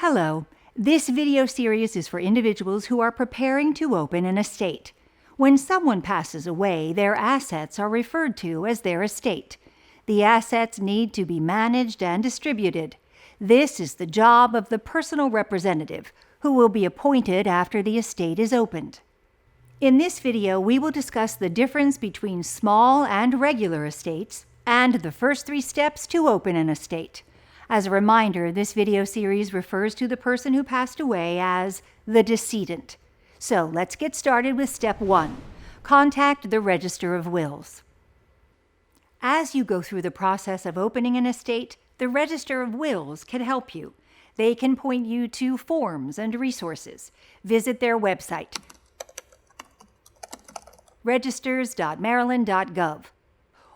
Hello. This video series is for individuals who are preparing to open an estate. When someone passes away, their assets are referred to as their estate. The assets need to be managed and distributed. This is the job of the personal representative, who will be appointed after the estate is opened. In this video, we will discuss the difference between small and regular estates and the first 3 steps to open an estate. As a reminder, this video series refers to the person who passed away as the decedent. So let's get started with step 1. Contact the Register of Wills. As you go through the process of opening an estate, the Register of Wills can help you. They can point you to forms and resources. Visit their website, registers.maryland.gov,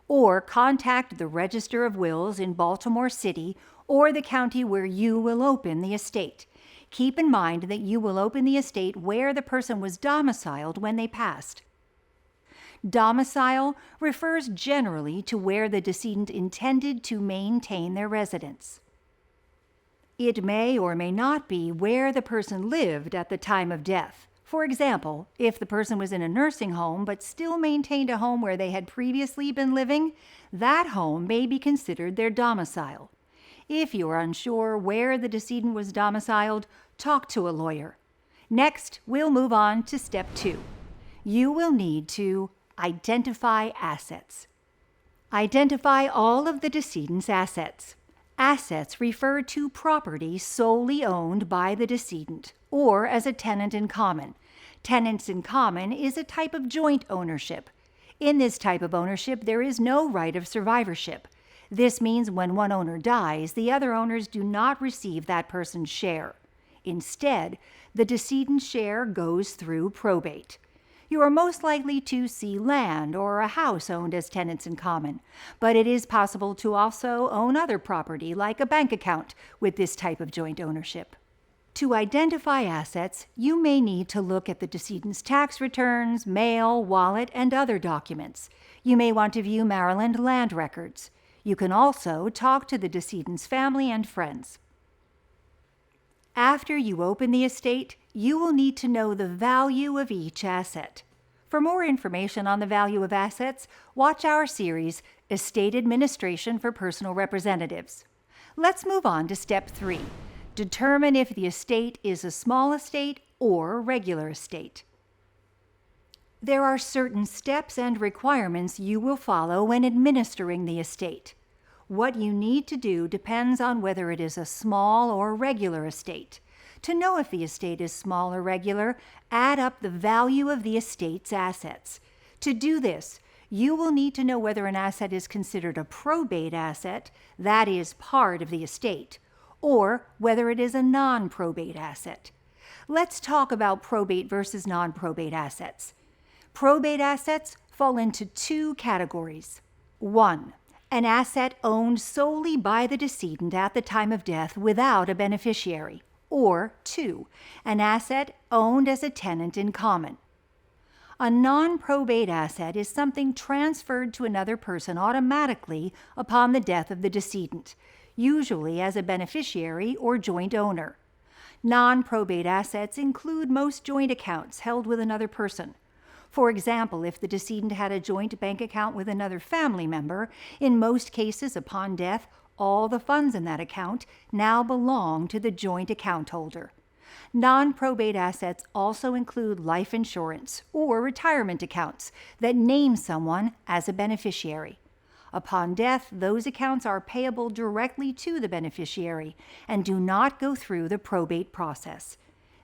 or contact the Register of Wills in Baltimore City or the county where you will open the estate. Keep in mind that you will open the estate where the person was domiciled when they passed. Domicile refers generally to where the decedent intended to maintain their residence. It may or may not be where the person lived at the time of death. For example, if the person was in a nursing home but still maintained a home where they had previously been living, that home may be considered their domicile. If you are unsure where the decedent was domiciled, talk to a lawyer. Next, we'll move on to step 2. You will need to identify assets. Identify all of the decedent's assets. Assets refer to property solely owned by the decedent, or as a tenant in common. Tenants in common is a type of joint ownership. In this type of ownership, there is no right of survivorship. This means when one owner dies, the other owners do not receive that person's share. Instead, the decedent's share goes through probate. You are most likely to see land or a house owned as tenants in common, but it is possible to also own other property like a bank account with this type of joint ownership. To identify assets, you may need to look at the decedent's tax returns, mail, wallet, and other documents. You may want to view Maryland land records. You can also talk to the decedent's family and friends. After you open the estate, you will need to know the value of each asset. For more information on the value of assets, watch our series, Estate Administration for Personal Representatives. Let's move on to step 3. Determine if the estate is a small estate or regular estate. There are certain steps and requirements you will follow when administering the estate. What you need to do depends on whether it is a small or regular estate. To know if the estate is small or regular, add up the value of the estate's assets. To do this, you will need to know whether an asset is considered a probate asset, that is, part of the estate, or whether it is a non-probate asset. Let's talk about probate versus non-probate assets. Probate assets fall into 2 categories. 1. An asset owned solely by the decedent at the time of death without a beneficiary. Or 2. An asset owned as a tenant in common. A non-probate asset is something transferred to another person automatically upon the death of the decedent, usually as a beneficiary or joint owner. Non-probate assets include most joint accounts held with another person. For example, if the decedent had a joint bank account with another family member, in most cases upon death, all the funds in that account now belong to the joint account holder. Non-probate assets also include life insurance or retirement accounts that name someone as a beneficiary. Upon death, those accounts are payable directly to the beneficiary and do not go through the probate process.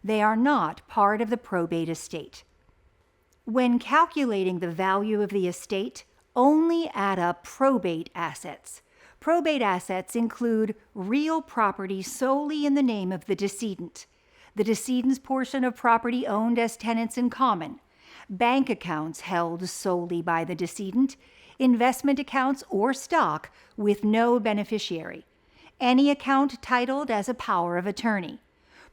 They are not part of the probate estate. When calculating the value of the estate, only add up probate assets. Probate assets include real property solely in the name of the decedent, the decedent's portion of property owned as tenants in common, bank accounts held solely by the decedent, investment accounts or stock with no beneficiary, any account titled as a power of attorney,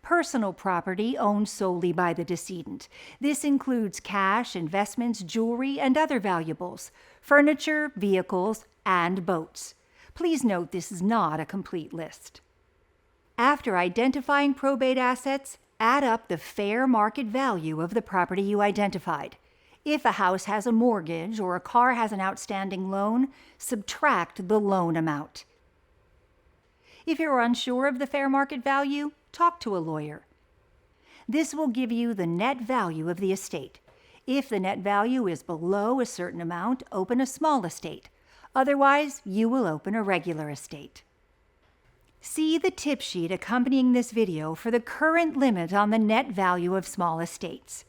personal property owned solely by the decedent. This includes cash, investments, jewelry, and other valuables, furniture, vehicles, and boats. Please note this is not a complete list. After identifying probate assets, add up the fair market value of the property you identified. If a house has a mortgage or a car has an outstanding loan, subtract the loan amount. If you're unsure of the fair market value, talk to a lawyer. This will give you the net value of the estate. If the net value is below a certain amount, open a small estate. Otherwise, you will open a regular estate. See the tip sheet accompanying this video for the current limit on the net value of small estates.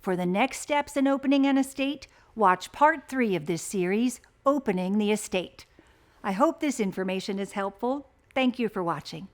For the next steps in opening an estate, watch Part 3 of this series, Opening the Estate. I hope this information is helpful. Thank you for watching.